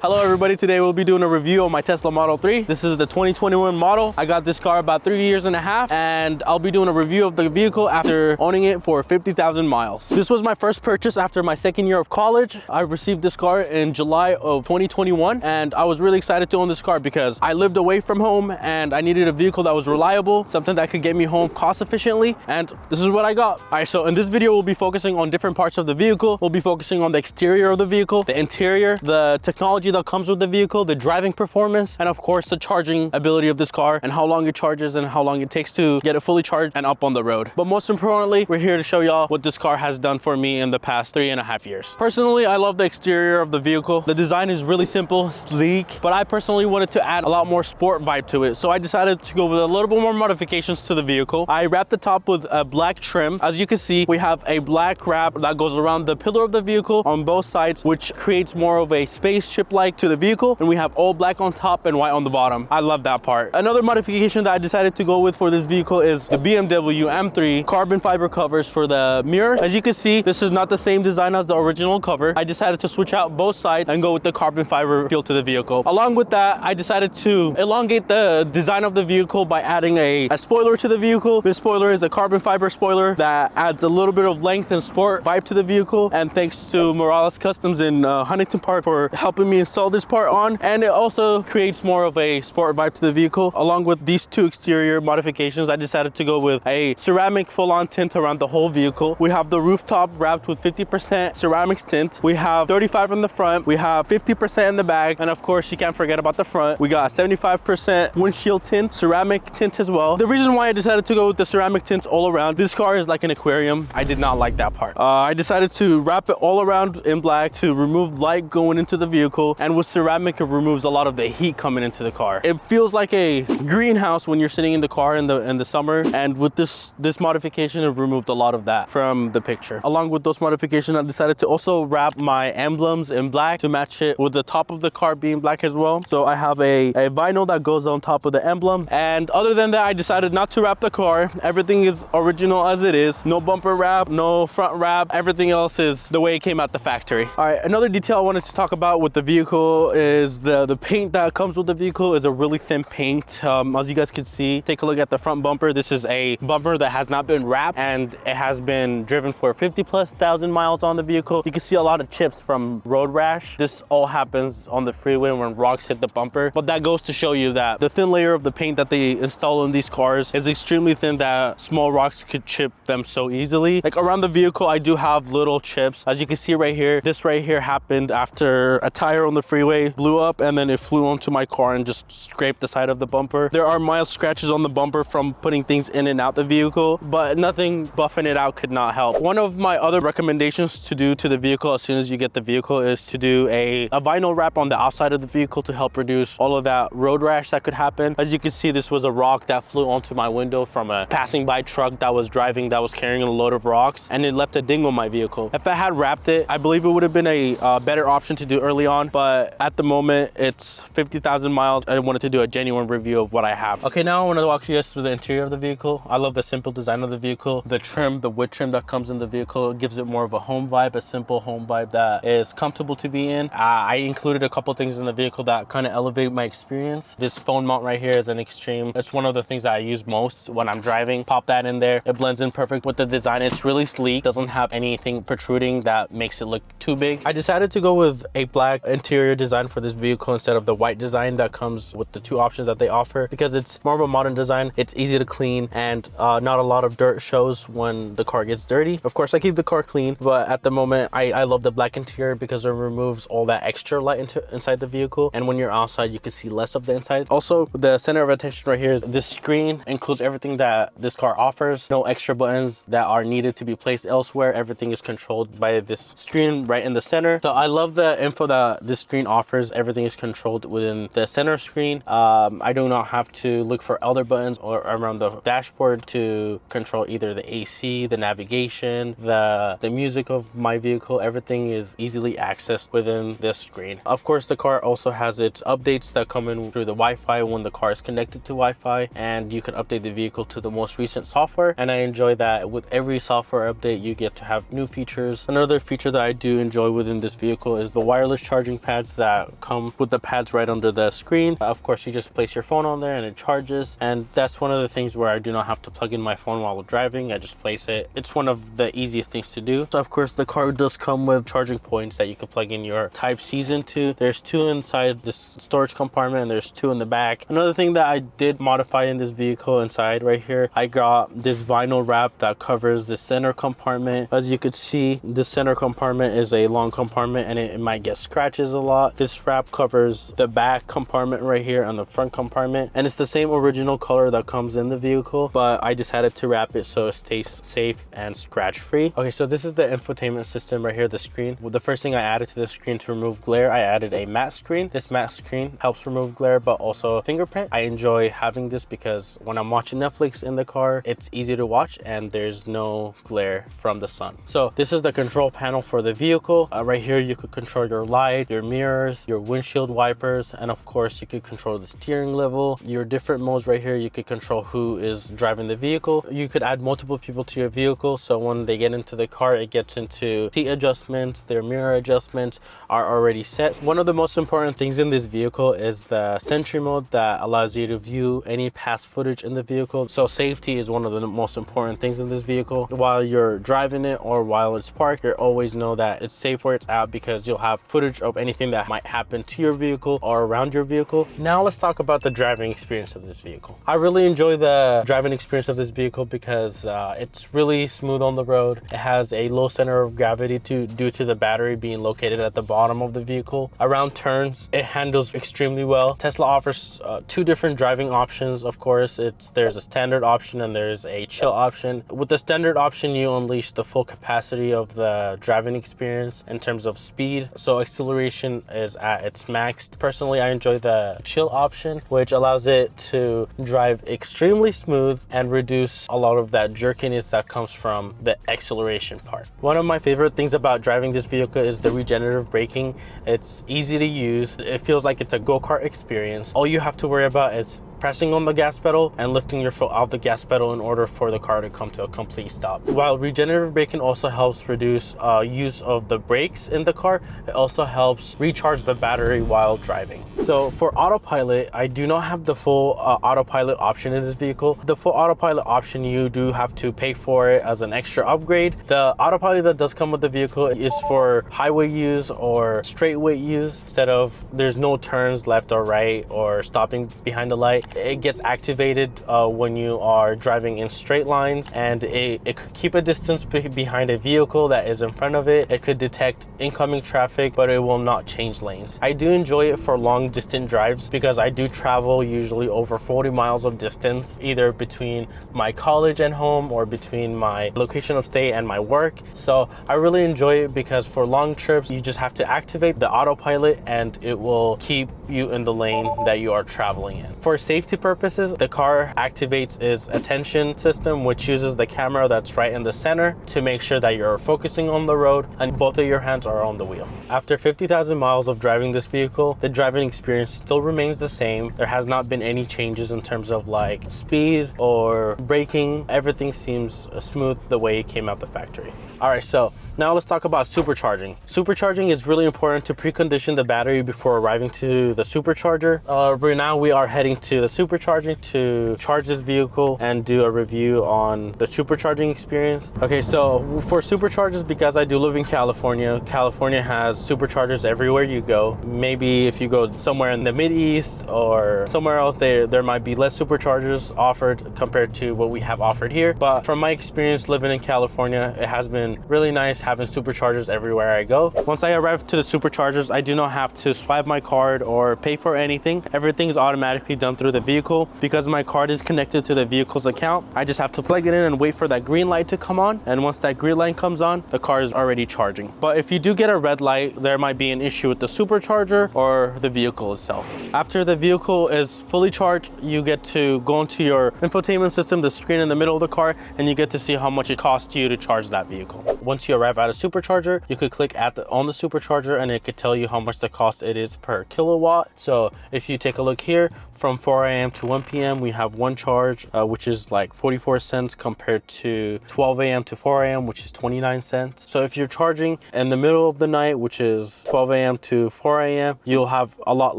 Hello everybody, today we'll be doing a review of my Tesla Model 3. This is the 2021 model. I got this car about 3 years and a half and I'll be doing a review of the vehicle after owning it for 50,000 miles. This was my first purchase after my second year of college. I received this car in July of 2021 and I was really excited to own this car because I lived away from home and I needed a vehicle that was reliable, something that could get me home cost efficiently, and this is what I got. All right, so in this video we'll be focusing on different parts of the vehicle. We'll be focusing on the exterior of the vehicle, the interior, the technology that comes with the vehicle, the driving performance, and of course the charging ability of this car and how long it charges and how long it takes to get it fully charged and up on the road. But most importantly, we're here to show y'all what this car has done for me in the past 3.5 years. Personally, I love the exterior of the vehicle. The design is really simple, sleek, but I personally wanted to add a lot more sport vibe to it. So I decided to go with a little bit more modifications to the vehicle. I wrapped the top with a black trim. As you can see, we have a black wrap that goes around the pillar of the vehicle on both sides, which creates more of a spaceship-like to the vehicle, and we have all black on top and white on the bottom. I love that part. Another modification that I decided to go with for this vehicle is the BMW M3 carbon fiber covers for the mirror. As you can see, this is not the same design as the original cover. I decided to switch out both sides and go with the carbon fiber feel to the vehicle. Along with that, I decided to elongate the design of the vehicle by adding a spoiler to the vehicle. This spoiler is a carbon fiber spoiler that adds a little bit of length and sport vibe to the vehicle, and thanks to Morales Customs in Huntington Park for helping me install this part on, and it also creates more of a sport vibe to the vehicle. Along with these two exterior modifications, I decided to go with a ceramic full-on tint around the whole vehicle. We have the rooftop wrapped with 50% ceramics tint. We have 35 in the front, we have 50% in the back, and of course you can't forget about the front. We got 75% windshield tint, ceramic tint as well. The reason why I decided to go with the ceramic tints all around, this car is like an aquarium. I did not like that part. I decided to wrap it all around in black to remove light going into the vehicle, and with ceramic it removes a lot of the heat coming into the car. It feels like a greenhouse when you're sitting in the car in the summer, and with this modification it removed a lot of that from the picture. Along with those modifications, I decided to also wrap my emblems in black to match it with the top of the car being black as well. So I have a vinyl that goes on top of the emblem, and other than that I decided not to wrap the car. Everything is original as it is. No bumper wrap, no front wrap. Everything else is the way it came out the factory. All right, another detail I wanted to talk about with the vehicle is the paint that comes with the vehicle is a really thin paint. As you guys can see, take a look at the front bumper. This is a bumper that has not been wrapped and it has been driven for 50,000+ miles on the vehicle. You can see a lot of chips from road rash. This all happens on the freeway when rocks hit the bumper, but that goes to show you that the thin layer of the paint that they install in these cars is extremely thin, that small rocks could chip them so easily. Like around the vehicle I do have little chips. As you can see right here, this right here happened after a tire on the freeway blew up and then it flew onto my car and just scraped the side of the bumper. There are mild scratches on the bumper from putting things in and out the vehicle, but nothing buffing it out could not help. One of my other recommendations to do to the vehicle as soon as you get the vehicle is to do a vinyl wrap on the outside of the vehicle to help reduce all of that road rash that could happen. As you can see, this was a rock that flew onto my window from a passing by truck that was driving, that was carrying a load of rocks, and it left a ding on my vehicle. If I had wrapped it, I believe it would have been a better option to do early on, but at the moment it's 50,000 miles. I wanted to do a genuine review of what I have. Okay, now I want to walk you guys through the interior of the vehicle. I love the simple design of the vehicle. The trim, the wood trim that comes in the vehicle, gives it more of a home vibe, a simple home vibe that is comfortable to be in. I included a couple things in the vehicle that kind of elevate my experience. This phone mount right here is an extreme. It's one of the things that I use most when I'm driving. Pop that in there. It blends in perfect with the design. It's really sleek. Doesn't have anything protruding that makes it look too big. I decided to go with a black interior design for this vehicle instead of the white design that comes with the two options that they offer, because it's more of a modern design. It's easy to clean and not a lot of dirt shows when the car gets dirty. Of course I keep the car clean, but at the moment I love the black interior because it removes all that extra light inside the vehicle, and when you're outside you can see less of the inside. Also, the center of attention right here is this screen includes everything that this car offers. No extra buttons that are needed to be placed elsewhere. Everything is controlled by this screen right in the center. So I love the info that this screen offers. Everything is controlled within the center screen. I do not have to look for other buttons or around the dashboard to control either the AC, the navigation, the music of my vehicle. Everything is easily accessed within this screen. Of course, the car also has its updates that come in through the Wi-Fi when the car is connected to Wi-Fi, and you can update the vehicle to the most recent software, and I enjoy that. With every software update you get to have new features. Another feature that I do enjoy within this vehicle is the wireless charging pads that come with the pads right under the screen. Of course, you just place your phone on there and it charges, and that's one of the things where I do not have to plug in my phone while driving. I just place it. It's one of the easiest things to do. So of course, the car does come with charging points that you can plug in your Type-Cs into. There's 2 inside this storage compartment and there's 2 in the back. Another thing that I did modify in this vehicle inside right here, I got this vinyl wrap that covers the center compartment. As you could see, the center compartment is a long compartment and it might get scratches a lot. This wrap covers the back compartment right here and the front compartment, and it's the same original color that comes in the vehicle, but I decided to wrap it so it stays safe and scratch free. Okay, so this is the infotainment system right here, the screen. Well, the first thing I added to the screen to remove glare, I added a matte screen. This matte screen helps remove glare, but also fingerprint. I enjoy having this because when I'm watching Netflix in the car, it's easy to watch and there's no glare from the sun. So this is the control panel for the vehicle. Right here, you could control your light, your mirrors, your windshield wipers, and of course, you could control the steering level. Your different modes right here, you could control who is driving the vehicle. You could add multiple people to your vehicle, so when they get into the car, it gets into seat adjustments. Their mirror adjustments are already set. One of the most important things in this vehicle is the Sentry mode that allows you to view any past footage in the vehicle. So safety is one of the most important things in this vehicle. While you're driving it or while it's parked, you always know that it's safe where it's at because you'll have footage of anything that might happen to your vehicle or around your vehicle. Now let's talk about the driving experience of this vehicle. I really enjoy the driving experience of this vehicle because it's really smooth on the road. It has a low center of gravity due to the battery being located at the bottom of the vehicle. Around turns, it handles extremely well. Tesla offers 2 different driving options. Of course, there's a standard option and there's a chill option. With the standard option, you unleash the full capacity of the driving experience in terms of speed. So acceleration is at its max. Personally, I enjoy the chill option, which allows it to drive extremely smooth and reduce a lot of that jerkiness that comes from the acceleration part. One of my favorite things about driving this vehicle is the regenerative braking. It's easy to use. It feels like it's a go-kart experience. All you have to worry about is pressing on the gas pedal and lifting your foot off the gas pedal in order for the car to come to a complete stop. While regenerative braking also helps reduce use of the brakes in the car, it also helps recharge the battery while driving. So for autopilot, I do not have the full autopilot option in this vehicle. The full autopilot option, you do have to pay for it as an extra upgrade. The autopilot that does come with the vehicle is for highway use or straightway use. Instead of there's no turns left or right or stopping behind the light, it gets activated when you are driving in straight lines, and it could keep a distance behind a vehicle that is in front of it. It could detect incoming traffic, but it will not change lanes. I do enjoy it for long distance drives because I do travel usually over 40 miles of distance, either between my college and home or between my location of stay and my work. So I really enjoy it because for long trips, you just have to activate the autopilot and it will keep you in the lane that you are traveling in. For safety purposes, the car activates its attention system, which uses the camera that's right in the center to make sure that you're focusing on the road and both of your hands are on the wheel. After 50,000 miles of driving this vehicle, the driving experience still remains the same. There has not been any changes in terms of like speed or braking. Everything seems smooth the way it came out the factory. All right, so now let's talk about supercharging. Supercharging is really important to precondition the battery before arriving to the supercharger. Right now we are heading to the supercharging to charge this vehicle and do a review on the supercharging experience. Okay, so for superchargers, because I do live in California, California has superchargers everywhere you go. Maybe if you go somewhere in the Mid-East or somewhere else, there might be less superchargers offered compared to what we have offered here. But from my experience living in California, it has been really nice having superchargers everywhere I go. Once I arrive to the superchargers, I do not have to swipe my card or pay for anything. Everything is automatically done through the vehicle. Because my card is connected to the vehicle's account, I just have to plug it in and wait for that green light to come on. And once that green light comes on, the car is already charging. But if you do get a red light, there might be an issue with the supercharger or the vehicle itself. After the vehicle is fully charged, you get to go into your infotainment system, the screen in the middle of the car, and you get to see how much it costs you to charge that vehicle. Once you arrive at a supercharger, you could click on the supercharger and it could tell you how much the cost it is per kilowatt. So if you take a look here, from 4 a.m. to 1 p.m. we have one charge, which is like 44 cents compared to 12 a.m. to 4 a.m., which is 29 cents. So if you're charging in the middle of the night, which is 12 a.m. to 4 a.m., you'll have a lot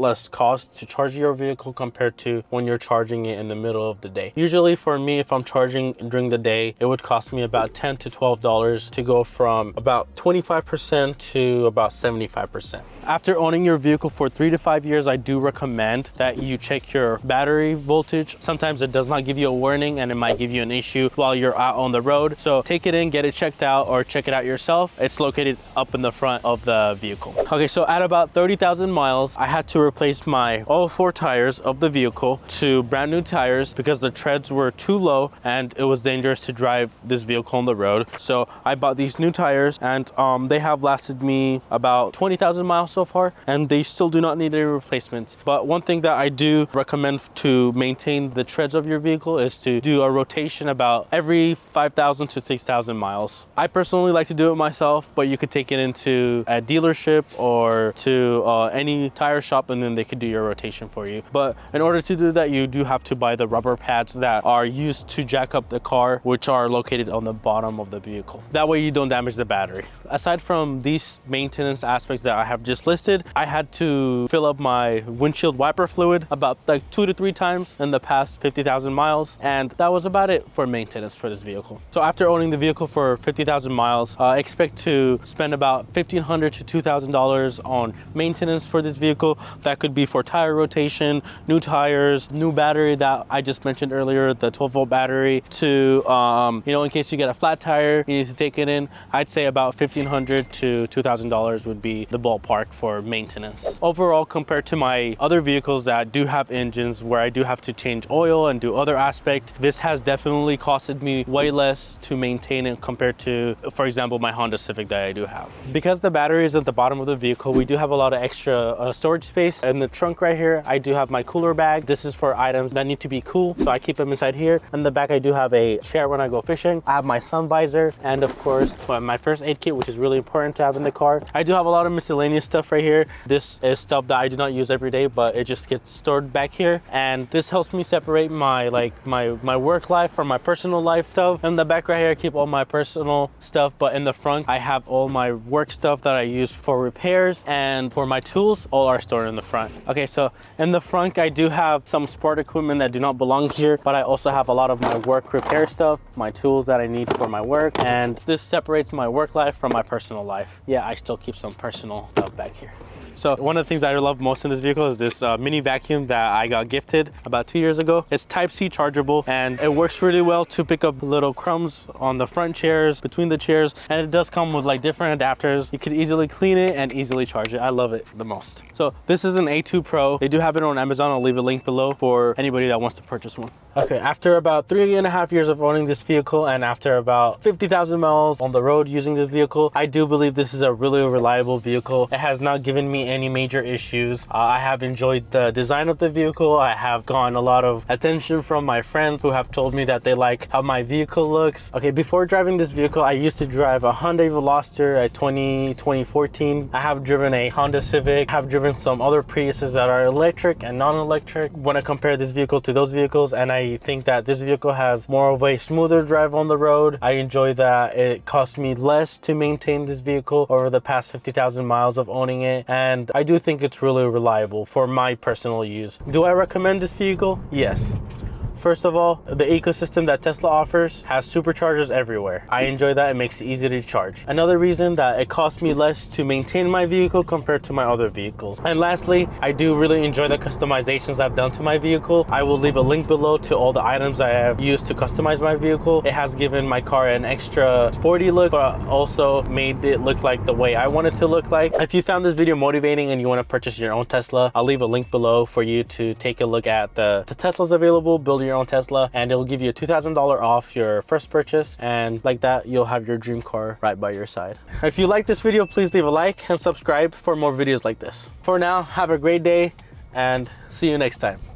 less cost to charge your vehicle compared to when you're charging it in the middle of the day. Usually for me, if I'm charging during the day, it would cost me about $10 to $12 to go from about 25% to about 75%. After owning your vehicle for 3 to 5 years, I do recommend that you check your battery voltage. Sometimes it does not give you a warning and it might give you an issue while you're out on the road. So take it in, get it checked out, or check it out yourself. It's located up in the front of the vehicle. Okay, so at about 30,000 miles, I had to replace all 4 tires of the vehicle to brand new tires because the treads were too low and it was dangerous to drive this vehicle on the road. So I bought these new tires, and they have lasted me about 20,000 miles so far, and they still do not need any replacements. But one thing that I do recommend to maintain the treads of your vehicle is to do a rotation about every 5,000 to 6,000 miles. I personally like to do it myself, but you could take it into a dealership or to any tire shop, and then they could do your rotation for you. But in order to do that, you do have to buy the rubber pads that are used to jack up the car, which are located on the bottom of the vehicle. That way you don't damage the battery. Aside from these maintenance aspects that I have just listed, I had to fill up my windshield wiper fluid about like 2 to 3 times in the past 50,000 miles, and that was about it for maintenance for this vehicle. So after owning the vehicle for 50,000 miles, I expect to spend about $1,500 to $2,000 on maintenance for this vehicle. That could be for tire rotation, new tires, new battery that I just mentioned earlier, the 12-volt battery, to in case you get a flat tire, you need to take it in. I'd say about $1,500 to $2,000 would be the ballpark for maintenance. Overall, compared to my other vehicles that do have engines where I do have to change oil and do other aspects, this has definitely costed me way less to maintain it compared to, for example, my Honda Civic that I do have. Because the battery is at the bottom of the vehicle, we do have a lot of extra storage space. In the trunk right here, I do have my cooler bag. This is for items that need to be cool, so I keep them inside here. In the back, I do have a chair when I go fishing. I have my sun visor, and of course, my first aid kit, which is really important to have in the car. I do have a lot of miscellaneous stuff right here. This is stuff that I do not use every day, but it just gets stored back here, and this helps me separate my work life from my personal life stuff. In the back right here, I keep all my personal stuff, but in the front, I have all my work stuff that I use for repairs, and for my tools, all are stored in the front. Okay, so in the front, I do have some sport equipment that do not belong here, but I also have a lot of my work repair stuff, my tools that I need for my work, and this separates my work life from my personal life. Yeah, I still keep some personal stuff back here. So one of the things I love most in this vehicle is this mini vacuum that I got gifted about 2 years ago. It's Type-C chargeable, and it works really well to pick up little crumbs on the front chairs, between the chairs, and it does come with like different adapters. You can easily clean it and easily charge it. I love it the most. So this is an A2 Pro. They do have it on Amazon. I'll leave a link below for anybody that wants to purchase one. Okay, after about 3.5 years of owning this vehicle, and after about 50,000 miles on the road using this vehicle, I do believe this is a really reliable vehicle. It has not given me any major issues. I have enjoyed the design of the vehicle. I have gotten a lot of attention from my friends who have told me that they like how my vehicle looks. Okay, before driving this vehicle, I used to drive a Hyundai Veloster at 2014. I have driven a Honda Civic. I have driven some other Priuses that are electric and non-electric. When I compare this vehicle to those vehicles, and I think that this vehicle has more of a smoother drive on the road. I enjoy that it cost me less to maintain this vehicle over the past 50,000 miles of owning it, and I do think it's really reliable for my personal use. Do I recommend this vehicle? Yes. First of all, the ecosystem that Tesla offers has superchargers everywhere. I enjoy that. It makes it easy to charge. Another reason that it costs me less to maintain my vehicle compared to my other vehicles. And lastly, I do really enjoy the customizations I've done to my vehicle. I will leave a link below to all the items I have used to customize my vehicle. It has given my car an extra sporty look, but also made it look like the way I want it to look like. If you found this video motivating and you want to purchase your own Tesla, I'll leave a link below for you to take a look at the Teslas available, build your own Tesla, and it will give you a $2,000 off your first purchase, and like that you'll have your dream car right by your side. If you like this video, please leave a like and subscribe for more videos like this. For now, have a great day and see you next time.